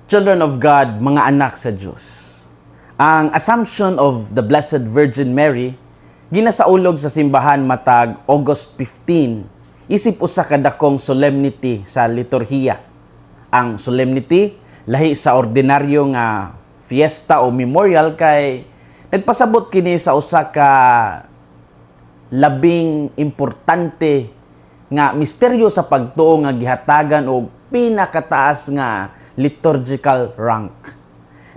Children of God, mga anak sa Diyos. Ang Assumption of the Blessed Virgin Mary, ginasaulog sa simbahan matag August 15, isip usa ka dakong solemnity sa liturhiya. Ang solemnity, lahi sa ordinaryo nga fiesta o memorial kay nagpasabot kini sa usa ka labing importante nga misteryo sa pagtuo nga gihatagan og pinakataas nga liturgical rank.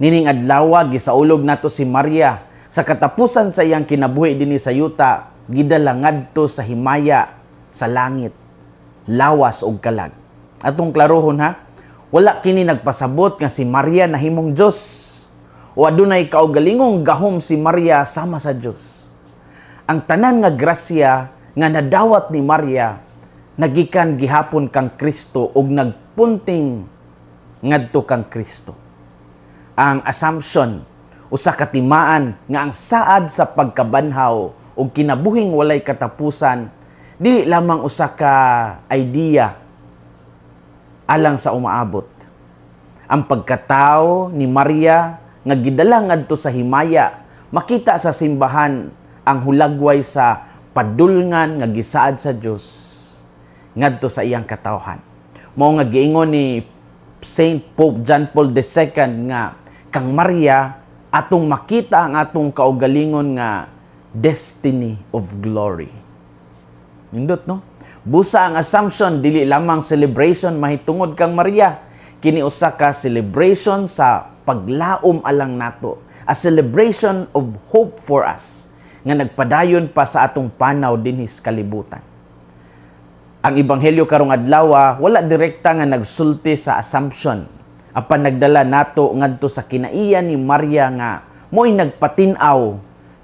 Nining adlaw gisaulog nato si Maria sa katapusan sa iyang kinabuhi dinhi sa yuta, gidala ngadto sa himaya sa langit, lawas ug kalag. Atong klarohon ha, wala kini nagpasabot nga si Maria nahimong Dios o adunay kaugalingong gahom si Maria sama sa Dios. Ang tanan nga grasya nga nadawat ni Maria nagikan gihapon kang Kristo ug nagpunting ngadto kang Kristo. Ang assumption, usa ka timaan nga ang saad sa pagkabanhaw ug kinabuhing walay katapusan, dili lamang usa ka idea alang sa umaabot. Ang pagkatao ni Maria nga gidala ngadto sa himaya, makita sa simbahan ang hulagway sa padulngan nga gisaad sa Dios ngadto sa iyang katawhan. Mao nga giingon ni Saint Pope John Paul II nga kang Maria atong makita ang atong kaugalingon nga destiny of glory. Nindot no? Busa ang assumption dili lamang celebration mahitungod kang Maria, kini usa ka celebration sa paglaom alang nato, a celebration of hope for us nga nagpadayon pa sa atong panaw dinhi sa kalibutan. Ang ebanghelyo karong adlaw wala direkta nga nagsulti sa assumption, apan nagdala nato ngadto sa kinaiya ni Maria nga mo'y nagpatinaw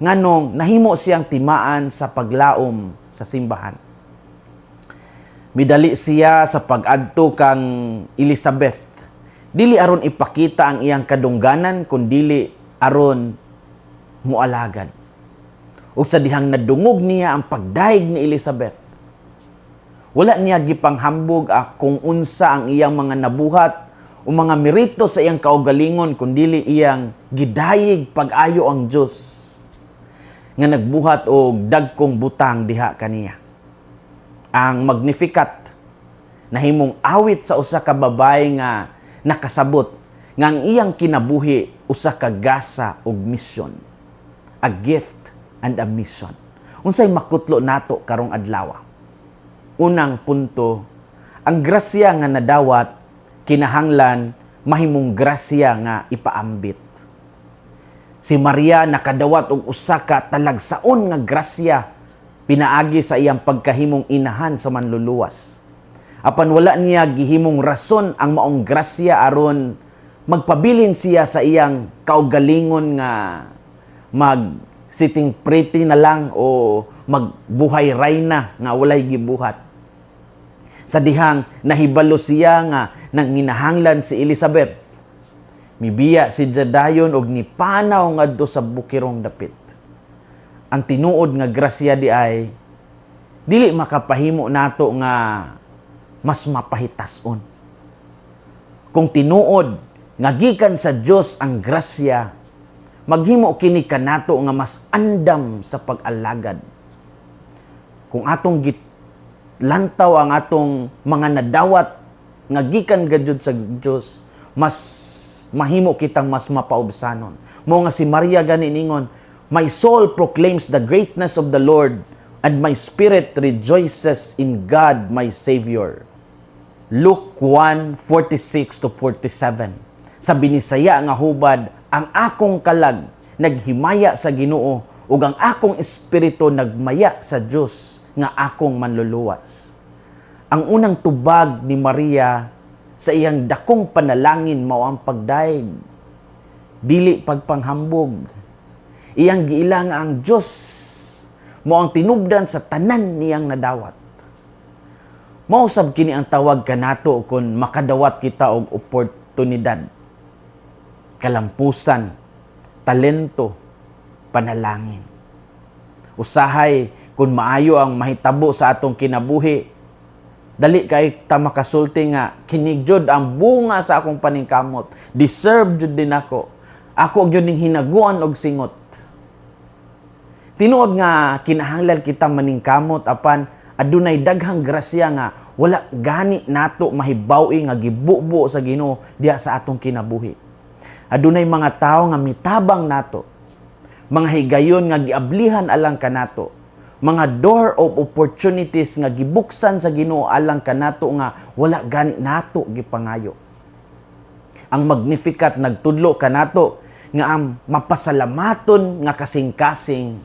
nganong nahimo siyang timaan sa paglaom sa simbahan. Midali siya sa pag-adto kang Elizabeth, dili aron ipakita ang iyang kadungganan kundi aron mualagad. Ug sa dihang nadungog niya ang pagdaig ni Elizabeth, wala niya gipanghambog kung unsa ang iyang mga nabuhat o mga merito sa iyang kaugalingon kundi iyang gidayig pag-ayo ang Dios nga nagbuhat og dagkong butang diha kaniya. Ang Magnificat nahimong awit sa usa ka babaye nga nakasabot nga ang iyang kinabuhi usa ka gasa ug mission, a gift and a mission. Unsay makutlo nato karong adlaw? Unang punto, ang grasya nga nadawat, kinahanglan, mahimong grasya nga ipaambit. Si Maria nakadawat og usa ka talagsaon nga grasya, pinaagi sa iyang pagkahimong inahan sa manluluwas. Apan wala niya gihimong rason ang maong grasya aron magpabilin siya sa iyang kaugalingon nga sitting pretty na lang o magbuhay rayna nga walay gibuhat. Sa dihang nahibalo siya nga nanginahanglan si Elizabeth, mibiya si Jadayon og nipanaw ngadto sa bukirong dapit. Ang tinuod nga grasya di ay dili makapahimo nato nga mas mapahitason. Kung tinuod nga gikan sa Dios ang grasya, maghimo kini kanato nga mas andam sa pag-alagad. Kung atong lantaw ang atong mga nadawat nga gikan gayud sa Dios, mas mahimo kitang mas mapaubsanon. Mo nga si Maria gani ningon, my soul proclaims the greatness of the Lord, and my spirit rejoices in God my Savior. Luke 1:46-47. Sa binisaya nga hubad, ang akong kalag naghimaya sa Ginoo ug ang akong espiritu nagmaya sa Dios nga akong manluluwas. Ang unang tubag ni Maria sa iyang dakong panalangin mao ang pagdaig, dili pagpanghambog. Iyang giila nga ang Dios mao ang tinubdan sa tanan niyang nadawat. Mao sab kini ang tawag kanato kun makadawat kita og oportunidad, kalampusan, talento, panalangin. Usahay kung maayo ang mahitabo sa atong kinabuhi, Dali kay ta makasulti nga kinigjod ang bunga sa akong paningkamot. Deserve jud din ako. Ako gyud ning hinaguan og singot. Tinuod nga kinahanglan kita maningkamot apan adunay daghang grasya nga wala gani nato mahibaw-i nga gibubo sa Ginoo diha sa atong kinabuhi. Adunay mga tawo nga mitabang nato. Mga higayon nga giablihan alang kanato. Mga door of opportunities nga gibuksan sa Ginoo alang kanato nga wala gani nato gipangayo. Ang Magnificat nagtudlo kanato nga ang mapasalamaton nga kasing-kasing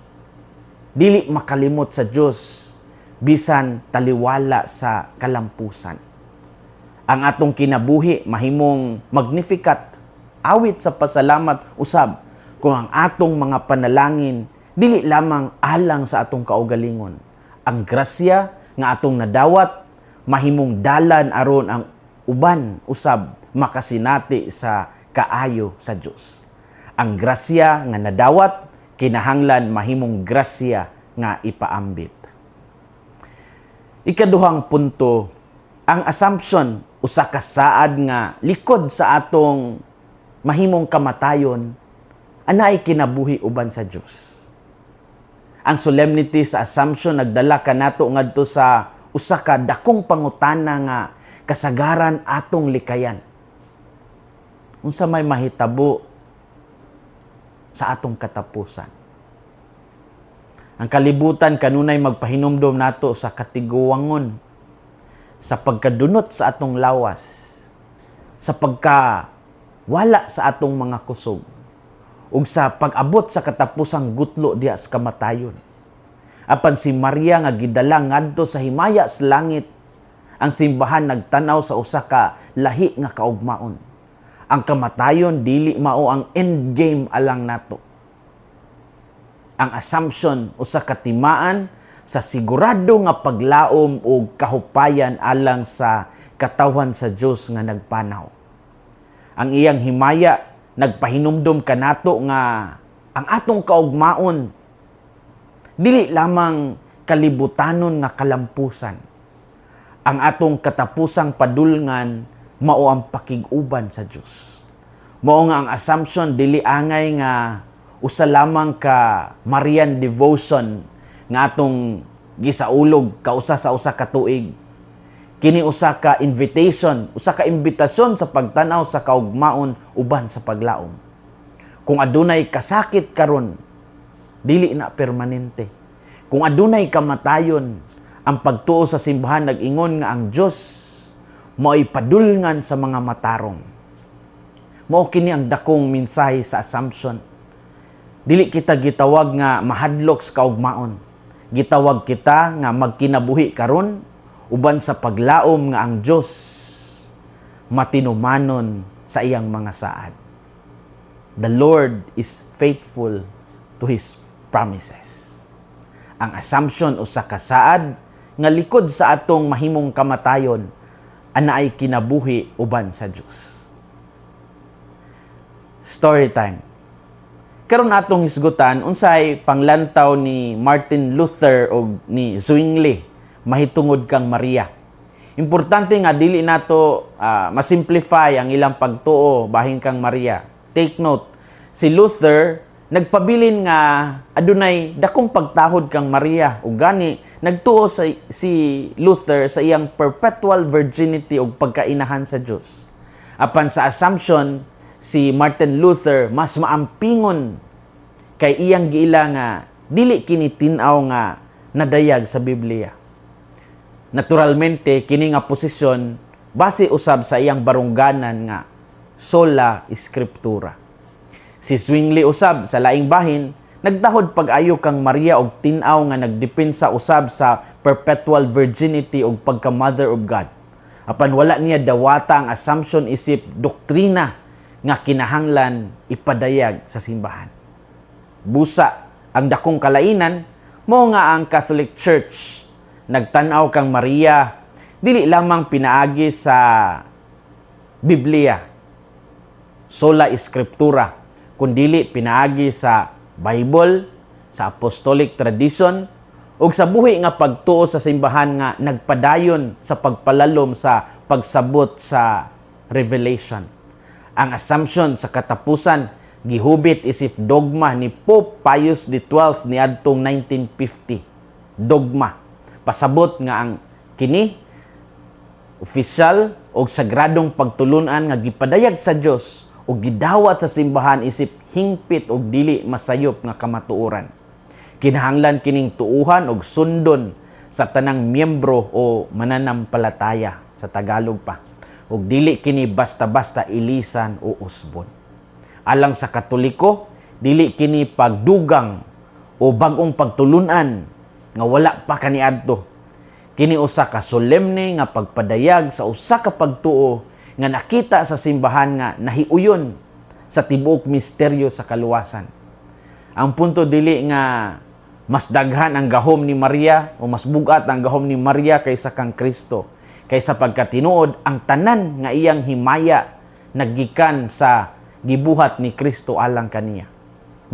dili makalimot sa Dios bisan taliwala sa kalampusan. Ang atong kinabuhi mahimong Magnificat awit sa pasalamat usab kung ang atong mga panalangin dili lamang alang sa atong kaugalingon. Ang grasya nga atong nadawat mahimong dalan aron ang uban usab makasinati sa kaayo sa Dios. Ang grasya nga nadawat kinahanglan mahimong grasya nga ipaambit. Ikaduhang punto, ang assumption usa ka saad nga likod sa atong mahimong kamatayon anay kinabuhi uban sa Dios. Ang solemnity sa assumption nagdala kanato ngadto sa usa ka dakong pangutana nga kasagaran atong likayan. Unsa may mahitabo sa atong katapusan. Ang kalibutan kanunay magpahinumdom nato sa katiguwangon, sa pagkadunot sa atong lawas, sa pagkawala sa atong mga kusog, ug sa pag-abot sa katapusang gutlo diha sa kamatayon. Apan si Maria nga gidala ngadto sa himaya sa langit, ang simbahan nagtanaw sa usa ka lahi nga kaugmaon. Ang kamatayon dili mao ang endgame alang nato. Ang assumption usa ka timaan sa sigurado nga paglaom o kahupayan alang sa katawhan sa Dios nga nagpanaw. Ang iyang himaya nagpahinumdom kanato nga ang atong kaugmaon dili lamang kalibutanon nga kalampusan. Ang atong katapusang padulngan mao ang pakig-uban sa Dios. Mao nga ang assumption dili angay nga usa lamang ka Marian devotion nga atong gisaulog kausa sa usa ka tuig. Kini usa ka invitation, usa ka imbitasyon sa pagtanaw sa kaugmaon uban sa paglaom. Kung adunay kasakit karon, dili na permanente. Kung adunay kamatayon, ang pagtuo sa simbahan nag-ingon nga ang Dios mao'y padulngan sa mga matarong. Mao kini ang dakong mensahe sa assumption. Dili kita gitawag nga mahadlok sa kaugmaon. Gitawag kita nga magkinabuhi karon uban sa paglaom nga ang Dios matinumanon sa iyang mga saad. The Lord is faithful to His promises. Ang assumption usa ka saad nga likod sa atong mahimong kamatayon ana ay kinabuhi uban sa Dios. Story time. Karon atong hisgutan unsay panglantaw ni Martin Luther o ni Zwingli mahitungod kang Maria. Importante nga dili nato masimplify ang ilang pagtuo bahin kang Maria. Take note, si Luther nagpabilin nga adunay dakong pagtahod kang Maria ug gani nagtuo si Luther sa iyang perpetual virginity ug pagkainahan sa Dios. Apan sa assumption si Martin Luther mas maampingon kay iyang giila nga dili kini tin-aw nga nadayag sa Biblia. Naturalmente kini nga posisyon base usab sa iyang barungganan nga sola scriptura. Si Zwingli usab sa laing bahin nagdahod pag-ayo kang Maria og tin-aw nga nagdepensa usab sa perpetual virginity og pagka Mother of God. Apan wala niya dawata ang assumption isip doktrina nga kinahanglan ipadayag sa simbahan. Busa ang dakong kalainan mo nga ang Catholic Church nagtan-aw kang Maria dili lamang pinaagi sa Biblia, sola scriptura, kundili pinaagi sa Bible, sa apostolic tradition ug sa buhi nga pagtuo sa simbahan nga nagpadayon sa pagpalalom sa pagsabot sa revelation. Ang assumption sa katapusan gihubit isip dogma ni Pope Pius XII niadtong 1950. Dogma pasabot nga ang kini opisyal o sagradong pagtulunan nga gipadayag sa Dios o gidawat sa simbahan isip hingpit o dili masayop nga kamatuoran. Kinahanglan kining tuuhan og sundon sa tanang miyembro o mananampalataya sa Tagalog pa. Ug dili kini basta-basta ilisan o usbon. Alang sa Katoliko, dili kini pagdugang o bagong pagtulunan nga wala pa kaniadto. Kini usa ka solemne nga pagpadayag sa usa ka pagtuo nga nakita sa simbahan nga nahiuyon sa tibuok misteryo sa kaluwasan. Ang punto dili nga mas daghan ang gahom ni Maria o mas bugat ang gahom ni Maria kaysa kang Kristo. Kaysa pagkatinuod ang tanan nga iyang himaya naggikan sa gibuhat ni Kristo alang kaniya.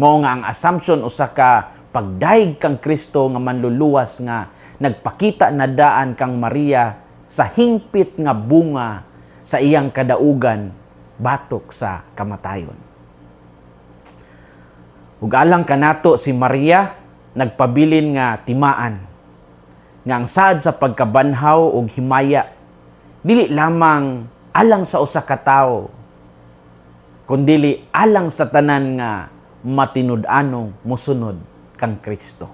Mao nga ang assumption usa ka pagdaig kang Kristo nga manluluwas nga nagpakita na daan kang Maria sa hingpit nga bunga sa iyang kadaugan batok sa kamatayon. Ug alang kanato si Maria nagpabilin nga timaan nga ang saad sa pagkabanhaw ug himaya dili lamang alang sa usa ka tawo kundi alang sa tanan nga matinud-anong mosunod kang Kristo.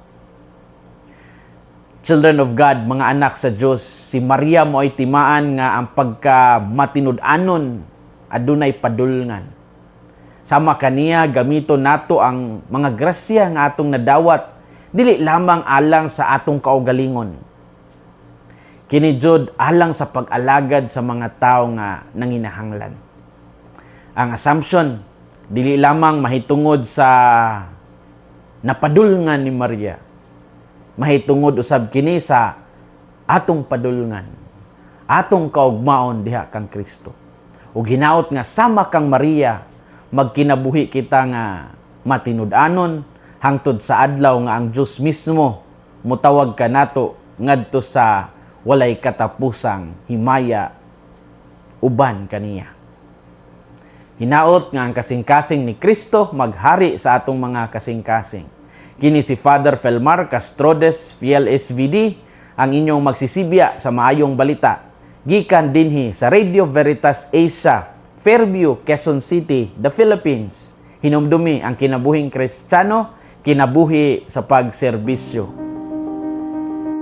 Children of God, mga anak sa Dios, si Maria mo'y timaan nga ang pagka matinud-anon adunay padulngan. Sama kaniya gamito nato ang mga grasya nga atong nadawat dili lamang alang sa atong kaugalingon. Kini jud alang sa pag-alagad sa mga tawo nga nanginahanglan. Ang assumption dili lamang mahitungod sa napadulngan ni Maria. Mahitungod usab kini sa atong padulngan, atong kaugmaon diha kang Kristo. Ug hinaot nga sama kang Maria magkinabuhi kita nga matinud-anon hangtod sa adlaw nga ang Dios mismo mutawag kanato ngadto sa walay katapusang himaya uban kaniya. Hinaot nga ang kasing-kasing ni Kristo maghari sa atong mga kasing-kasing. Kini si Father Felmar Castrodes, Fiel SVD, ang inyong magsisibya sa maayong balita. Gikan dinhi sa Radio Veritas Asia, Fairview, Quezon City, the Philippines. Hinumdumi ang kinabuhing Kristiyano, kinabuhi sa pagserbisyo.